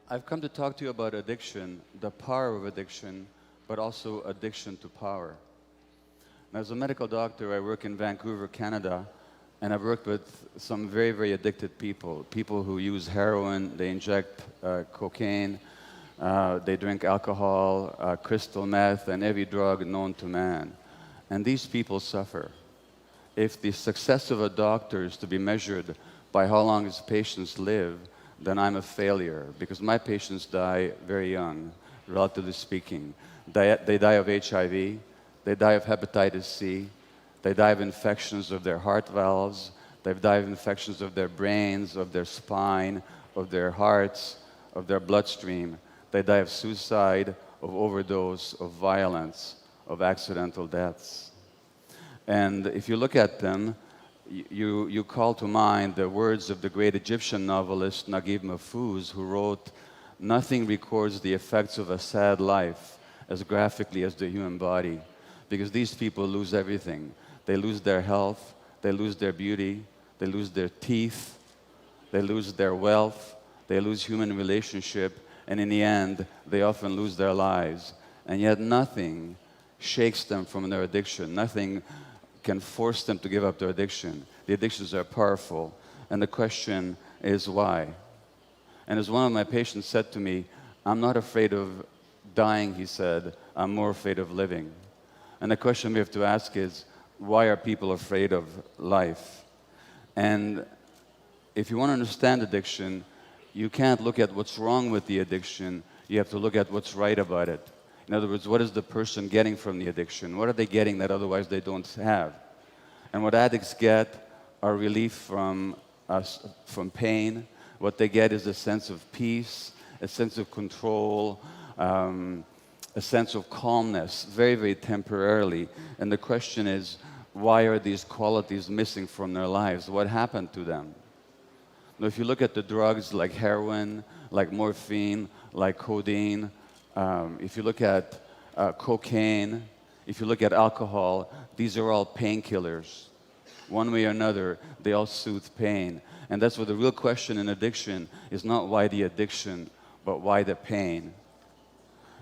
I've come to talk to you about addiction, the power of addiction, but also addiction to power. Now, as a medical doctor, I work in Vancouver, Canada, and I've worked with some very, very addicted people. People who use heroin, they inject cocaine, they drink alcohol, crystal meth, and every drug known to man. And these people suffer. If the success of a doctor is to be measured by how long his patients live, then I'm a failure, because my patients die very young, relatively speaking. They die of HIV, they die of hepatitis C, they die of infections of their heart valves, they die of infections of their brains, of their spine, of their hearts, of their bloodstream. They die of suicide, of overdose, of violence, of accidental deaths. And if you look at them, you call to mind the words of the great Egyptian novelist Naguib Mahfouz, who wrote, "Nothing records the effects of a sad life as graphically as the human body," because these people lose everything. They lose their health, they lose their beauty, they lose their teeth, they lose their wealth, they lose human relationship, and in the end, they often lose their lives. And yet nothing shakes them from their addiction. Nothing can force them to give up their addiction. The addictions are powerful, and the question is why? And as one of my patients said to me, "I'm not afraid of dying," he said, "I'm more afraid of living." And the question we have to ask is, why are people afraid of life? And if you want to understand addiction, you can't look at what's wrong with the addiction, you have to look at what's right about it. In other words, what is the person getting from the addiction? What are they getting that otherwise they don't have? And what addicts get are relief from pain. What they get is a sense of peace, a sense of control, a sense of calmness, very, very temporarily. And the question is, why are these qualities missing from their lives? What happened to them? Now, if you look at the drugs like heroin, like morphine, like codeine, if you look at cocaine, if you look at alcohol, these are all painkillers. One way or another, they all soothe pain. And that's what the real question in addiction is, not why the addiction, but why the pain.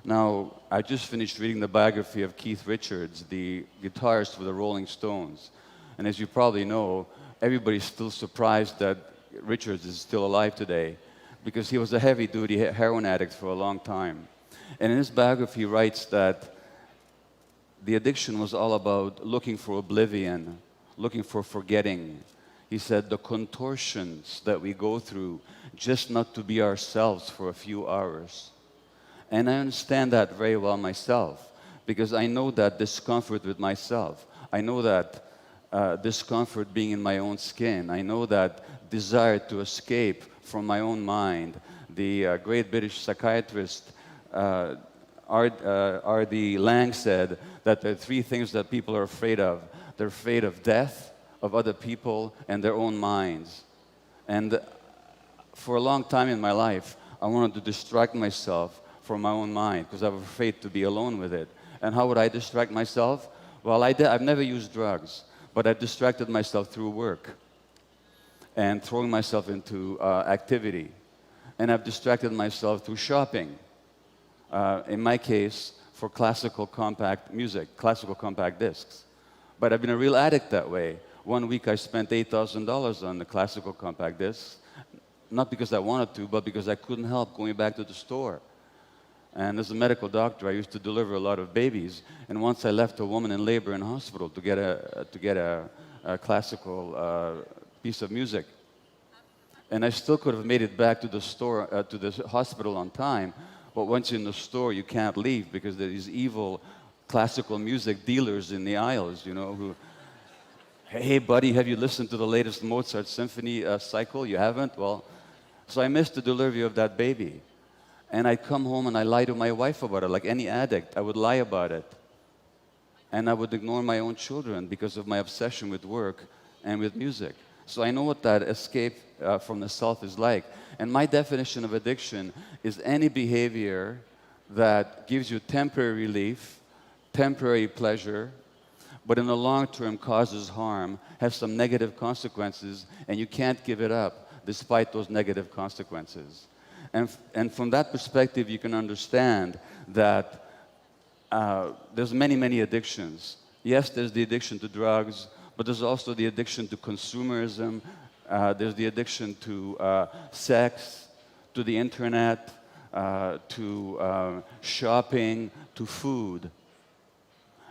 Now, I just finished reading the biography of Keith Richards, the guitarist for the Rolling Stones. And as you probably know, everybody's still surprised that Richards is still alive today, because he was a heavy-duty heroin addict for a long time. And in his biography, he writes that the addiction was all about looking for oblivion, looking for forgetting. He said, the contortions that we go through just not to be ourselves for a few hours. And I understand that very well myself, because I know that discomfort with myself. I know that discomfort being in my own skin. I know that desire to escape from my own mind. The great British psychiatrist R.D. Lang said that there are three things that people are afraid of. They're afraid of death, of other people, and their own minds. And for a long time in my life, I wanted to distract myself from my own mind, because I was afraid to be alone with it. And how would I distract myself? Well, I've never used drugs, but I've distracted myself through work and throwing myself into activity. And I've distracted myself through shopping. In my case, for classical compact music, classical compact discs. But I've been a real addict that way. One week I spent $8,000 on the classical compact discs, not because I wanted to, but because I couldn't help going back to the store. And as a medical doctor, I used to deliver a lot of babies. And once I left a woman in labor in hospital to get a classical piece of music. And I still could have made it back to the store, to the hospital on time. But once you're in the store, you can't leave, because there are these evil classical music dealers in the aisles, you know, who, "Hey, buddy, have you listened to the latest Mozart symphony cycle? You haven't? Well," so I missed the delivery of that baby. And I'd come home and I lie to my wife about it. Like any addict, I would lie about it. And I would ignore my own children because of my obsession with work and with music. So I know what that escape from the self is like. And my definition of addiction is any behavior that gives you temporary relief, temporary pleasure, but in the long term causes harm, has some negative consequences, and you can't give it up despite those negative consequences. And from that perspective, you can understand that there's many, many addictions. Yes, there's the addiction to drugs, but there's also the addiction to consumerism. There's the addiction to sex, to the internet, to shopping, to food.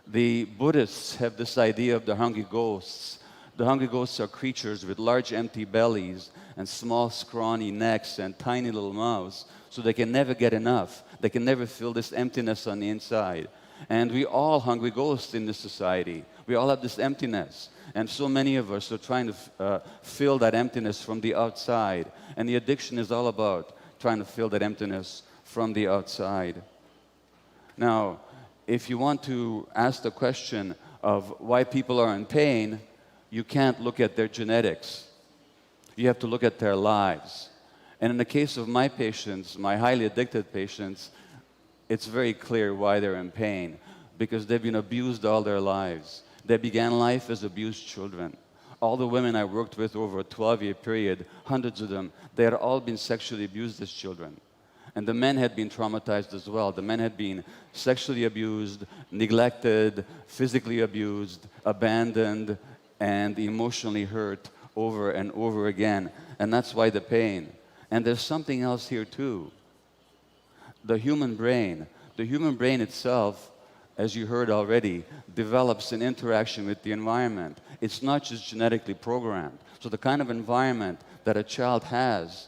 The Buddhists have this idea of the hungry ghosts. The hungry ghosts are creatures with large empty bellies and small scrawny necks and tiny little mouths, so they can never get enough. They can never fill this emptiness on the inside. And we all hungry ghosts in this society. We all have this emptiness. And so many of us are trying to fill that emptiness from the outside. And the addiction is all about trying to fill that emptiness from the outside. Now, if you want to ask the question of why people are in pain, you can't look at their genetics. You have to look at their lives. And in the case of my patients, my highly addicted patients, it's very clear why they're in pain, because they've been abused all their lives. They began life as abused children. All the women I worked with over a 12-year period, hundreds of them, they had all been sexually abused as children. And the men had been traumatized as well. The men had been sexually abused, neglected, physically abused, abandoned, and emotionally hurt over and over again. And that's why the pain. And there's something else here too. The human brain itself, as you heard already, develops an interaction with the environment. It's not just genetically programmed. So the kind of environment that a child has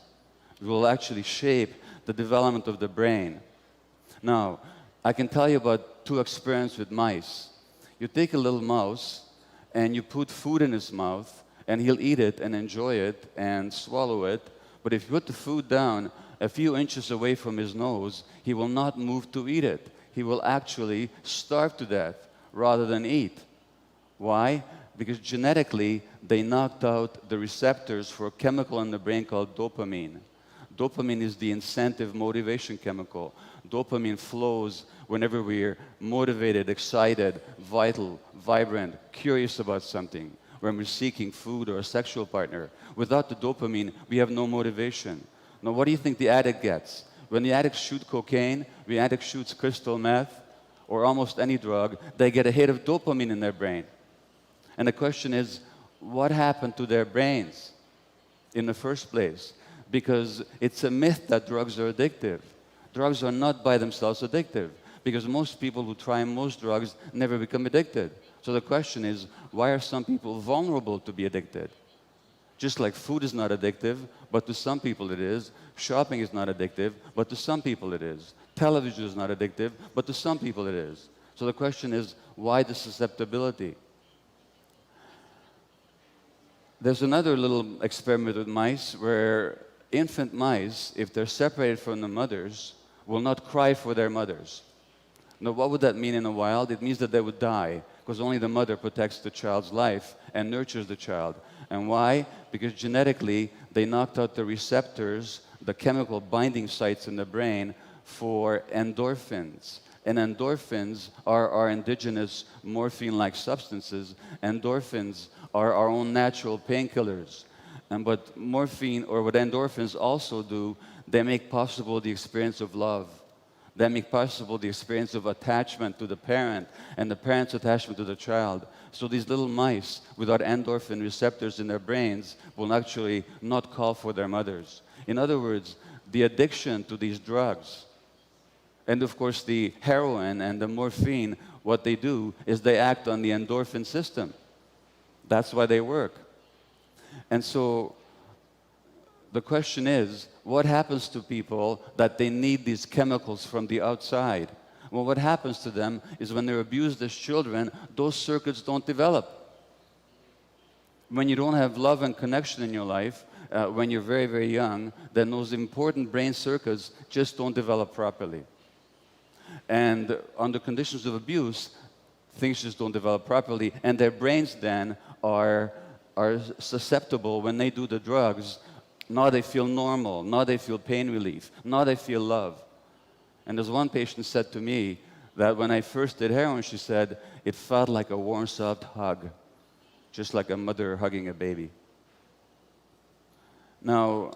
will actually shape the development of the brain. Now, I can tell you about two experiences with mice. You take a little mouse and you put food in his mouth, and he'll eat it and enjoy it and swallow it. But if you put the food down a few inches away from his nose, he will not move to eat it. He will actually starve to death rather than eat. Why? Because genetically, they knocked out the receptors for a chemical in the brain called dopamine. Dopamine is the incentive motivation chemical. Dopamine flows whenever we're motivated, excited, vital, vibrant, curious about something, when we're seeking food or a sexual partner. Without the dopamine, we have no motivation. Now, what do you think the addict gets? When the addict shoots cocaine, when the addict shoots crystal meth, or almost any drug, they get a hit of dopamine in their brain. And the question is, what happened to their brains in the first place? Because it's a myth that drugs are addictive. Drugs are not by themselves addictive, because most people who try most drugs never become addicted. So the question is, why are some people vulnerable to be addicted? Just like food is not addictive, but to some people it is. Shopping is not addictive, but to some people it is. Television is not addictive, but to some people it is. So the question is, why the susceptibility? There's another little experiment with mice where infant mice, if they're separated from the mothers, will not cry for their mothers. Now, what would that mean in the wild? It means that they would die, because only the mother protects the child's life and nurtures the child. And why? Because genetically, they knocked out the receptors, the chemical binding sites in the brain for endorphins. And endorphins are our indigenous morphine-like substances. Endorphins are our own natural painkillers. And what morphine, or what endorphins also do, they make possible the experience of love. They make possible the experience of attachment to the parent and the parent's attachment to the child. So these little mice without endorphin receptors in their brains will actually not call for their mothers. In other words, the addiction to these drugs, and of course the heroin and the morphine, what they do is they act on the endorphin system. That's why they work. And so the question is, what happens to people that they need these chemicals from the outside? Well, what happens to them is when they're abused as children, those circuits don't develop. When you don't have love and connection in your life, when you're very, very young, then those important brain circuits just don't develop properly. And under conditions of abuse, things just don't develop properly, and their brains then are susceptible when they do the drugs. Now they feel normal, now they feel pain relief, now they feel love. And there's one patient said to me that when I first did heroin, she said, it felt like a warm, soft hug, just like a mother hugging a baby. Now,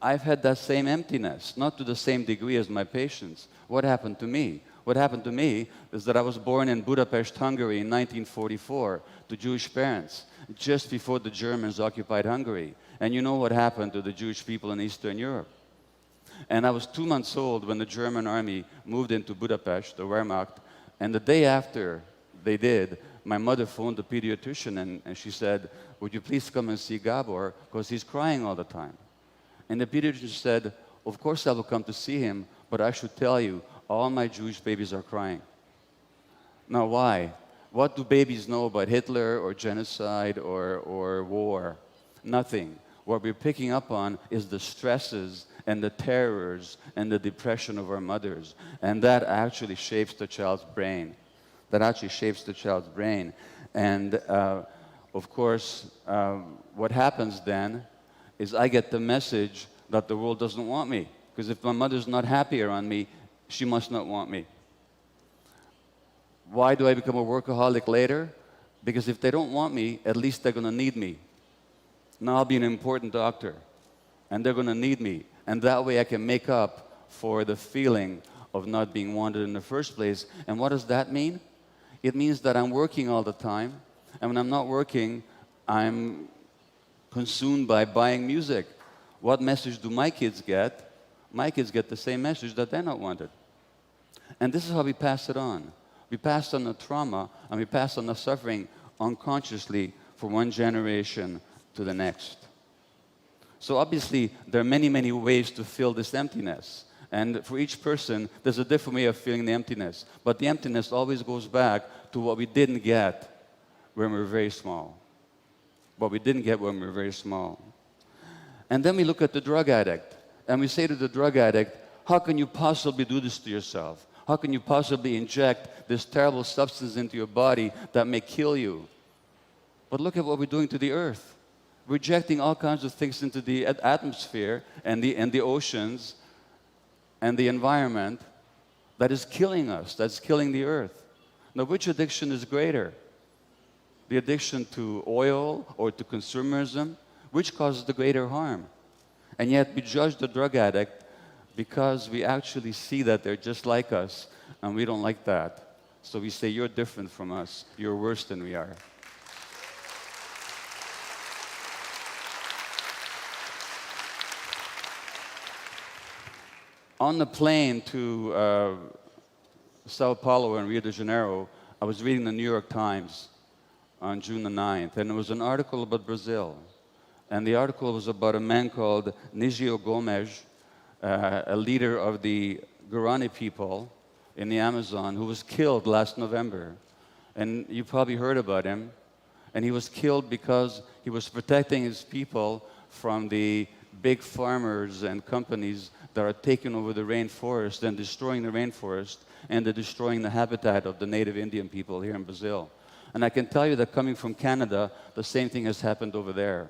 I've had that same emptiness, not to the same degree as my patients. What happened to me? What happened to me is that I was born in Budapest, Hungary in 1944 to Jewish parents, just before the Germans occupied Hungary. And you know what happened to the Jewish people in Eastern Europe. And I was 2 months old when the German army moved into Budapest, the Wehrmacht, and the day after they did, my mother phoned the pediatrician and she said, "Would you please come and see Gabor, because he's crying all the time." And the pediatrician said, "Of course I will come to see him, but I should tell you, all my Jewish babies are crying." Now why? What do babies know about Hitler or genocide or war? Nothing. What we're picking up on is the stresses and the terrors and the depression of our mothers. And that actually shapes the child's brain. That actually shapes the child's brain. And of course, what happens then is I get the message that the world doesn't want me. Because if my mother's not happy around me, she must not want me. Why do I become a workaholic later? Because if they don't want me, at least they're going to need me. Now I'll be an important doctor, and they're going to need me. And that way I can make up for the feeling of not being wanted in the first place. And what does that mean? It means that I'm working all the time, and when I'm not working, I'm consumed by buying music. What message do my kids get? My kids get the same message, that they're not wanted. And this is how we pass it on. We pass on the trauma, and we pass on the suffering unconsciously from one generation to the next. So obviously, there are many, many ways to fill this emptiness. And for each person, there's a different way of feeling the emptiness. But the emptiness always goes back to what we didn't get when we were very small. What we didn't get when we were very small. And then we look at the drug addict, and we say to the drug addict, how can you possibly do this to yourself? How can you possibly inject this terrible substance into your body that may kill you? But look at what we're doing to the earth. We're injecting all kinds of things into the atmosphere and the oceans and the environment that is killing us, that's killing the earth. Now, which addiction is greater? The addiction to oil or to consumerism? Which causes the greater harm? And yet we judge the drug addict because we actually see that they're just like us, and we don't like that. So we say, you're different from us. You're worse than we are. On the plane to Sao Paulo and Rio de Janeiro, I was reading the New York Times on June the 9th, and there was an article about Brazil. And the article was about a man called Nigio Gomes, a leader of the Guarani people in the Amazon, who was killed last November. And you probably heard about him. And he was killed because he was protecting his people from the big farmers and companies that are taking over the rainforest and destroying the rainforest, and they're destroying the habitat of the native Indian people here in Brazil. And I can tell you that coming from Canada, the same thing has happened over there.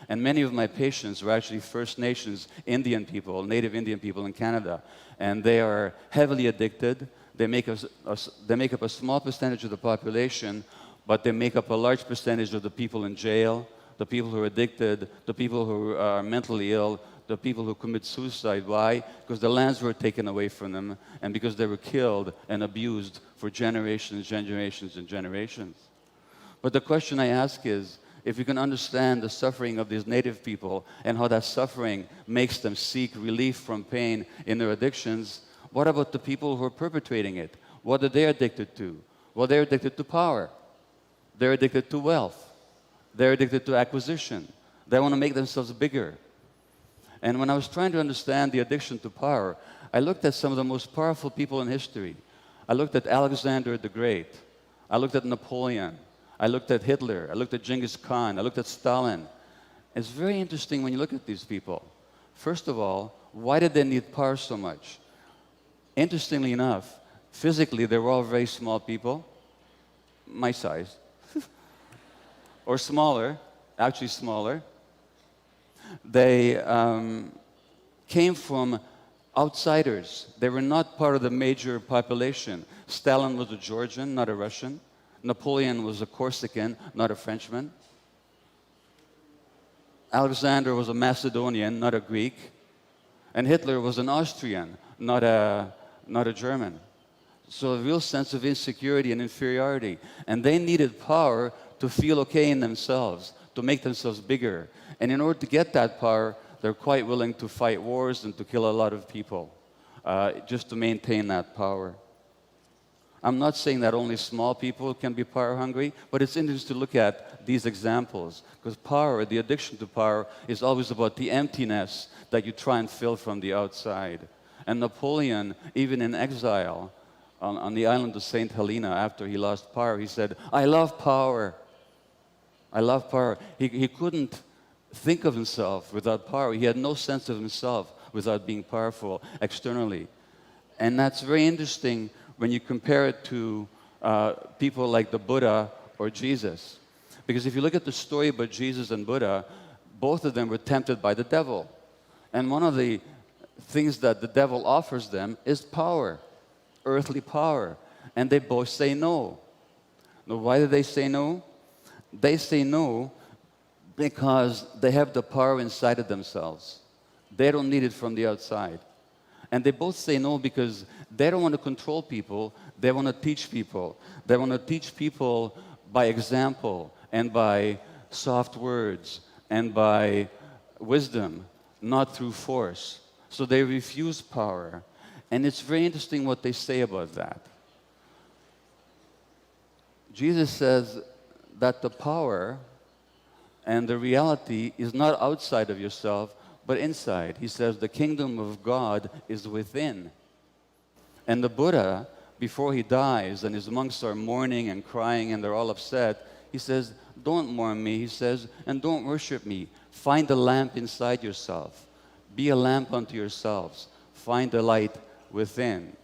And many of my patients were actually First Nations Indian people, native Indian people in Canada. And they are heavily addicted. They make up a small percentage of the population, but they make up a large percentage of the people in jail, the people who are addicted, the people who are mentally ill, the people who commit suicide. Why? Because the lands were taken away from them, and because they were killed and abused for generations, generations, and generations. But the question I ask is, if you can understand the suffering of these native people and how that suffering makes them seek relief from pain in their addictions, what about the people who are perpetrating it? What are they addicted to? Well, they're addicted to power. They're addicted to wealth. They're addicted to acquisition. They want to make themselves bigger. And when I was trying to understand the addiction to power, I looked at some of the most powerful people in history. I looked at Alexander the Great. I looked at Napoleon. I looked at Hitler. I looked at Genghis Khan. I looked at Stalin. It's very interesting when you look at these people. First of all, why did they need power so much? Interestingly enough, physically, they were all very small people, my size, or smaller, actually smaller. They came from outsiders. They were not part of the major population. Stalin was a Georgian, not a Russian. Napoleon was a Corsican, not a Frenchman. Alexander was a Macedonian, not a Greek. And Hitler was an Austrian, not a German. So a real sense of insecurity and inferiority. And they needed power to feel okay in themselves, to make themselves bigger. And in order to get that power, they're quite willing to fight wars and to kill a lot of people just to maintain that power. I'm not saying that only small people can be power hungry, but it's interesting to look at these examples, because power, the addiction to power, is always about the emptiness that you try and fill from the outside. And Napoleon, even in exile, on the island of St. Helena, after he lost power, he said, "I love power. I love power." He couldn't think of himself without power. He had no sense of himself without being powerful externally. And that's very interesting when you compare it to people like the Buddha or Jesus. Because if you look at the story about Jesus and Buddha, both of them were tempted by the devil. And one of the things that the devil offers them is power, earthly power. And they both say no. Now, why do they say no? They say no because they have the power inside of themselves. They don't need it from the outside. And they both say no because they don't want to control people, they want to teach people. They want to teach people by example and by soft words and by wisdom, not through force. So they refuse power. And it's very interesting what they say about that. Jesus says that the power and the reality is not outside of yourself, but inside. He says the kingdom of God is within. And the Buddha, before he dies, and his monks are mourning and crying and they're all upset, he says, "Don't mourn me," he says, "and don't worship me. Find the lamp inside yourself. Be a lamp unto yourselves. Find the light within."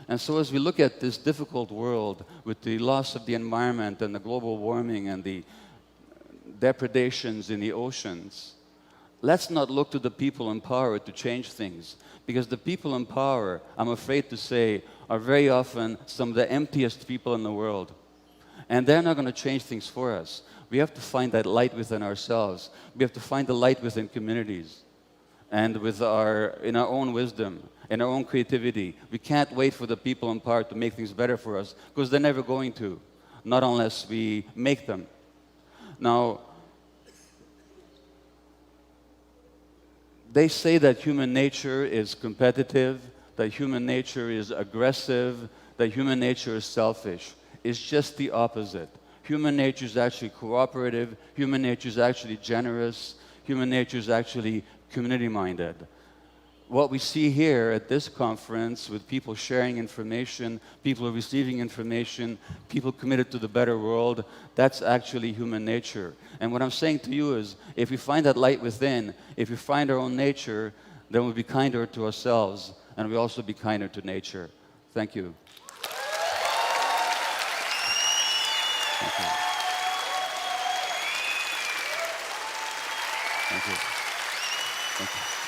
And so as we look at this difficult world with the loss of the environment and the global warming and the depredations in the oceans, let's not look to the people in power to change things, because the people in power, I'm afraid to say, are very often some of the emptiest people in the world. And they're not going to change things for us. We have to find that light within ourselves. We have to find the light within communities and in our own wisdom, in our own creativity. We can't wait for the people in power to make things better for us, because they're never going to, not unless we make them. Now, they say that human nature is competitive, that human nature is aggressive, that human nature is selfish. It's just the opposite. Human nature is actually cooperative, human nature is actually generous, human nature is actually community-minded. What we see here at this conference, with people sharing information, people receiving information, people committed to the better world, that's actually human nature. And what I'm saying to you is, if we find that light within, if we find our own nature, then we'll be kinder to ourselves, and we'll also be kinder to nature. Thank you. Thank you. Thank you. Thank you.